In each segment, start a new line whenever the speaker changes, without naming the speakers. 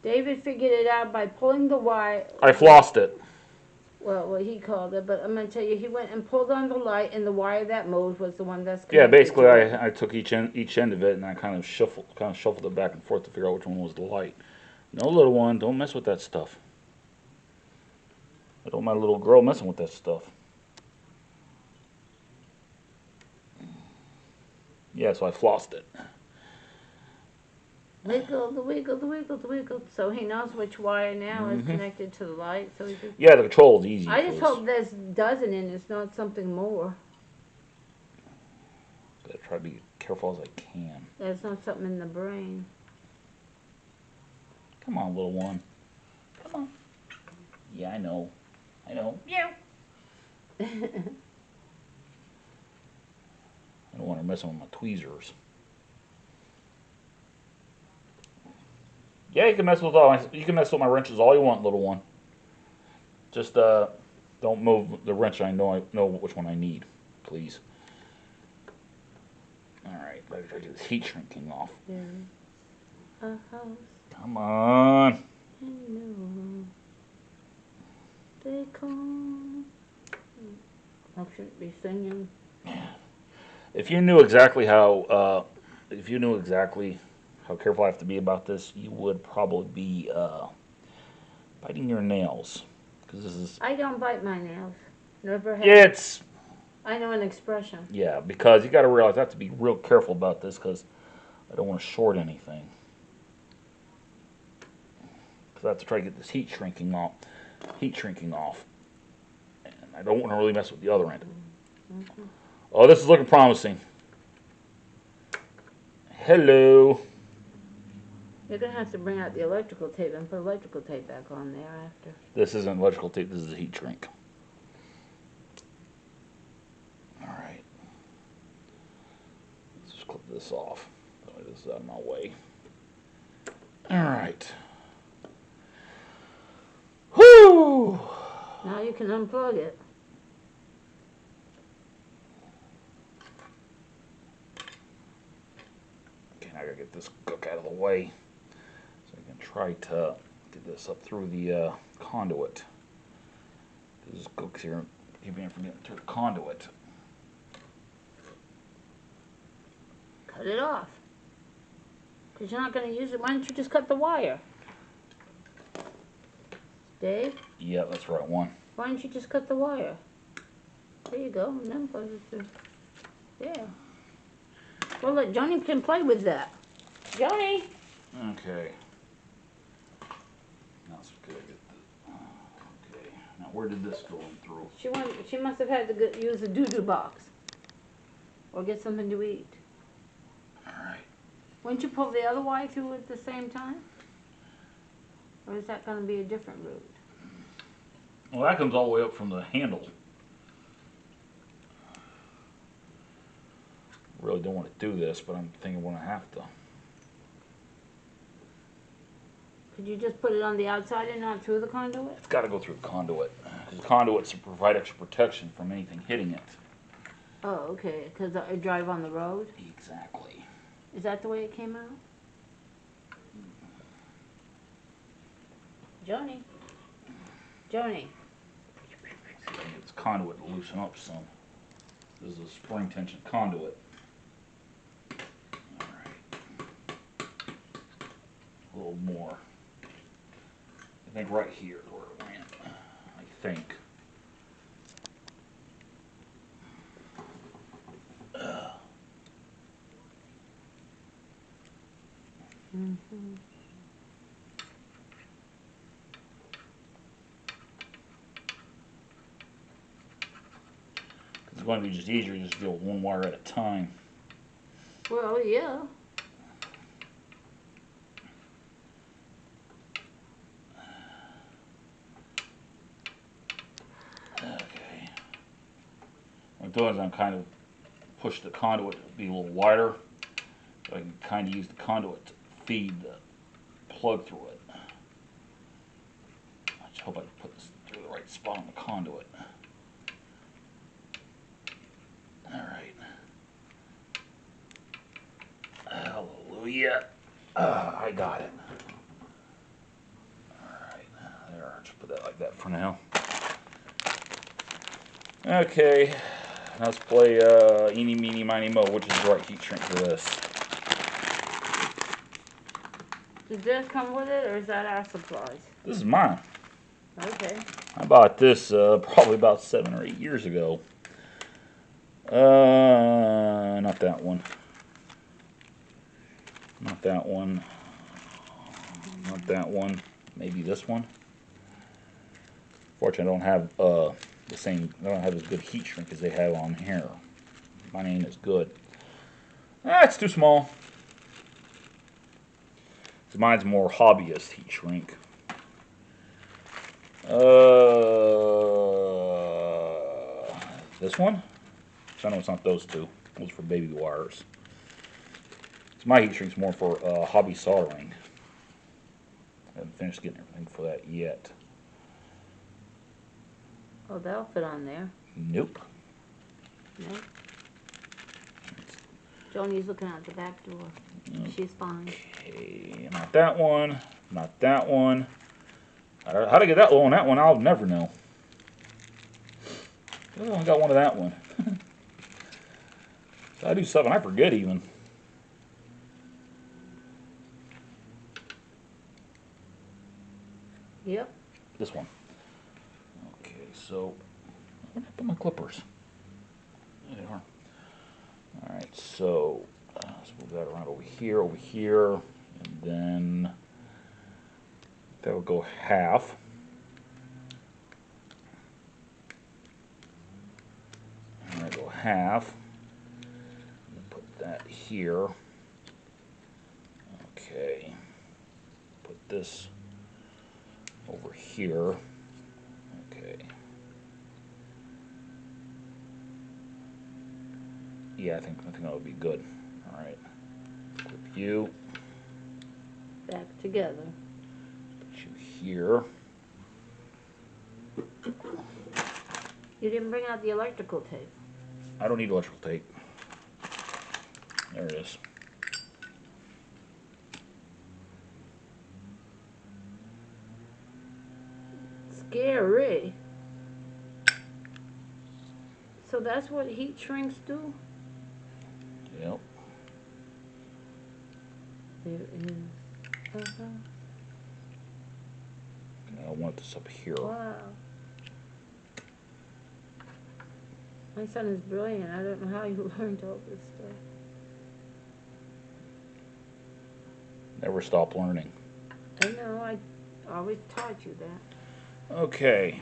David figured it out by pulling the wire.
I flossed it.
Well, what he called it, but I'm going to tell you, he went and pulled on the light, and the wire that moved was the one that's
Yeah,
connected
basically,
to it.
I took each end of it and I kind of shuffled it back and forth to figure out which one was the light. No, little one, don't mess with that stuff. I don't want my little girl messing with that stuff. Yeah, so I flossed it.
Wiggle, the wiggle, the wiggle, the wiggle. So he knows which wire now is connected to the light. So he just.
Yeah, the control is easy.
I just hope this doesn't and it's not something more.
Gotta try to be careful as I can.
There's not something in the brain.
Come on, little one. Come on. Yeah, I know. I know. Yeah. I don't want her messing with my tweezers. Yeah, you can mess with my wrenches all you want, little one. Just don't move the wrench. I know which one I need, please. All right, let's try to get this heat shrinking off.
A house.
Come on.
They come. I shouldn't be singing.
If you knew exactly how careful I have to be about this, you would probably be biting your nails, because this is.
I don't bite my nails. Never have.
Yeah, it's.
I know an expression.
Yeah, because you got to realize I have to be real careful about this because I don't want to short anything. Because I have to try to get this heat shrinking off, and I don't want to really mess with the other end. Mm-hmm. Oh, this is looking promising. Hello.
You're going to have to bring out the electrical tape and put electrical tape back on there after.
This isn't electrical tape, this is a heat shrink. Alright. Let's just clip this off. This is out of my way. Alright. Whoo!
Now you can unplug it.
Okay, now I gotta get this gook out of the way so I can try to get this up through the conduit. This gook's here, keeping it from getting through the conduit.
Cut it off. Because you're not going to use it. Why don't you just cut the wire? Dave?
Yeah, that's the right one.
Why don't you just cut the wire? There you go. And then plug it through. Yeah. Well, look, Johnny can play with that. Johnny!
Okay. Now it's good. Okay. Now where did this go in through?
She must have had to use a doo-doo box. Or get something to eat.
Alright.
Wouldn't you pull the other wire through at the same time? Or is that going to be a different route?
Well, that comes all the way up from the handle. Really don't want to do this, but I'm thinking I'm going to have to.
Could you just put it on the outside and not through the conduit?
It's got to go through the conduit. Because the conduits provide extra protection from anything hitting it.
Oh, okay. Because I drive on the road?
Exactly.
Is that the way it came out? Johnny? Johnny?
See if I can get this conduit to loosen up some. This is a spring tension conduit. Alright. A little more. I think right here is where it went. I think.
Mm-hmm.
It's going to be just easier to just deal with one wire at a time.
Well, yeah.
Okay. What I'm doing is I'm kind of push the conduit to be a little wider, so I can kind of use the conduit to feed the plug through it. I just hope I can put this through the right spot on the conduit. Alright. Hallelujah. I got it. There, just put that like that for now. Okay, let's play Eeny, Meeny, Miny, Mo, which is the right heat shrink for this.
Does this come with it, or is that our supplies?
This is mine.
Okay.
I bought this probably about 7 or 8 years ago. Not that one. Not that one. Not that one. Maybe this one. Fortunately, I don't have the same. I don't have as good heat shrink as they have on here. Mine ain't as good. Ah, it's too small. So mine's more hobbyist heat shrink. This one? I know it's not those two. Those are for baby wires. So my heat shrink's more for hobby soldering. I haven't finished getting everything for that yet.
Oh, that'll fit on there.
Nope.
Nope. Joni's looking out the back door. Nope. She's fine.
Okay, not that one. Not that one. How to get that low on that one, I'll never know. I only got one of that one. So I do stuff and I forget even.
Yep.
This one. Okay, so where did I put my clippers? There they are. Alright, so let's move that around over here, and then that will go half. And I go half. Put that here. Okay. Put this over here. Okay. Yeah, I think that would be good. All right. Clip you.
Back together.
Put you here.
You didn't bring out the electrical tape.
I don't need electrical tape. There it is.
Scary. So that's what heat shrinks do?
Yep.
There is.
I want this up here.
Wow. My son is brilliant. I don't know how you learned all this stuff.
Never stop learning.
I know. I always taught you that.
Okay.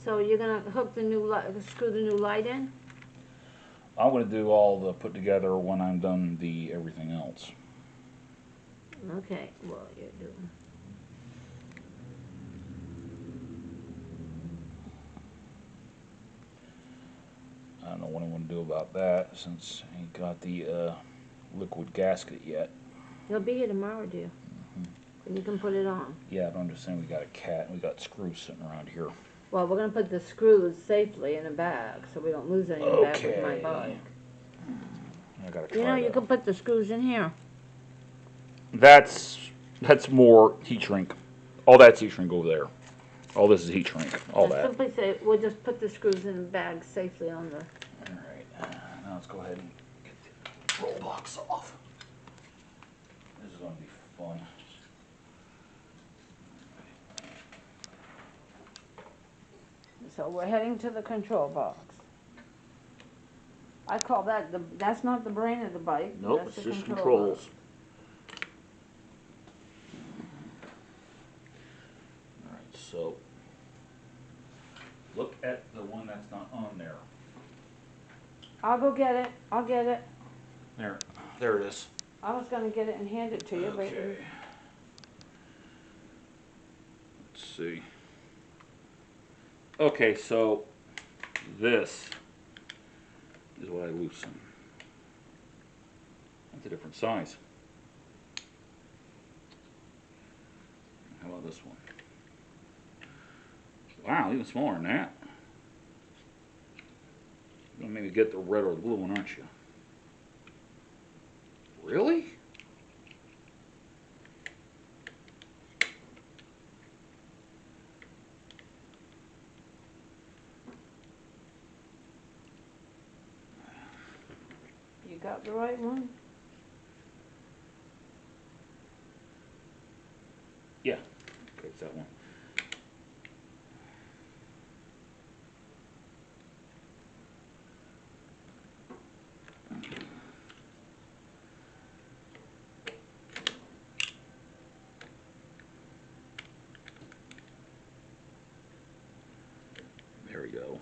So you're gonna hook the new light, screw the new light in?
I'm going to do all the put together when I'm done the everything else.
Okay. Well, you're doing.
I don't know what I'm going to do about that since I ain't got the liquid gasket yet.
It'll be here tomorrow, dear. And you can put it on.
Yeah, but I'm just saying we got a cat and we got screws sitting around here.
Well, we're going to put the screws safely in a bag so we don't lose any in the bag with my bike.
I gotta try
You know, you
that.
can put the screws in here.
That's more heat shrink. All that's heat shrink over there. All this is heat shrink. All
Just
that.
simply say, we'll just put the screws in the bag safely on the...
Alright, now let's go ahead and get the roll box off. This is going to be fun.
So we're heading to the control box. I call that that's not the brain of the bike.
Nope,
that's
it's
the
just
control
controls.
box.
Alright, so look at the one that's not on there.
I'll go get it. I'll get it.
There it is.
I was going to get it and hand it to you, but...
Okay. Let's see. Okay, so this is what I loosen. That's a different size. How about this one? Wow, even smaller than that. You're gonna maybe get the red or the blue one, aren't you? Really?
got the right one?
Yeah. Okay, it's that one. There we go.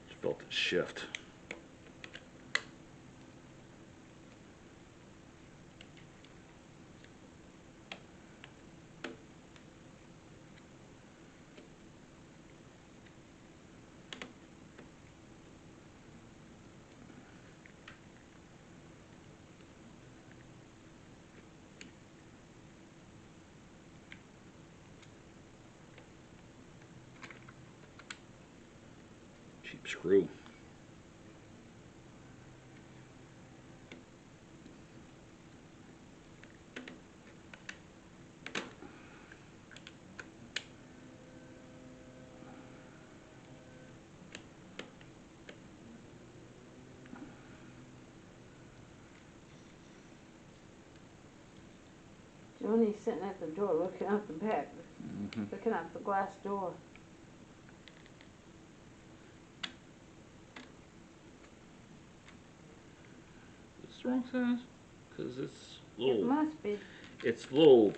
Just felt it shift. Cheap screw.
Johnny's sitting at the door looking out the back, looking out the glass door.
Is this wrong size? Because it's a little.
It must be.
It's a little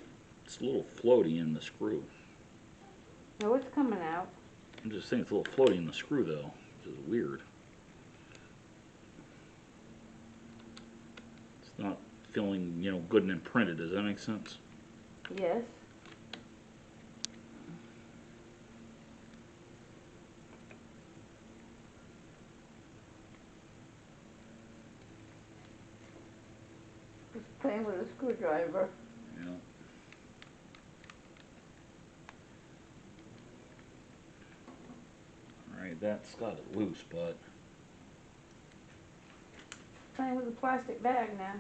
floaty in the screw.
No, it's coming out.
I'm just saying it's a little floaty in the screw though, which is weird. It's not feeling, you know, good and imprinted. Does that make sense?
Yes. Just playing with a screwdriver.
Yeah. Alright, that's got it loose, but
Playing with a plastic bag now.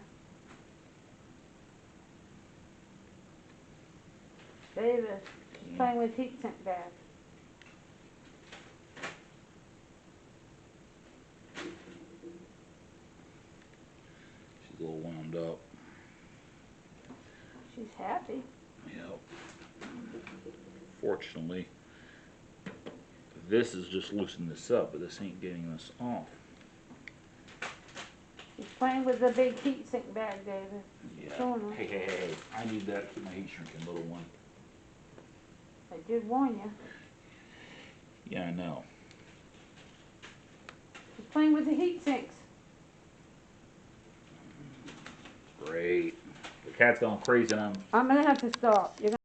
David, she's playing with heat sink bag.
she's a little wound up.
She's happy.
Yep. Fortunately, this is just loosening this up, but this ain't getting this off.
She's playing with the big heat sink bag, David.
Yeah. Hey. I need that to keep my heat shrinking, little one.
I did warn you.
Yeah, I know.
She's playing with the heat sinks.
Great. The cat's going crazy and
I'm gonna have to stop. You're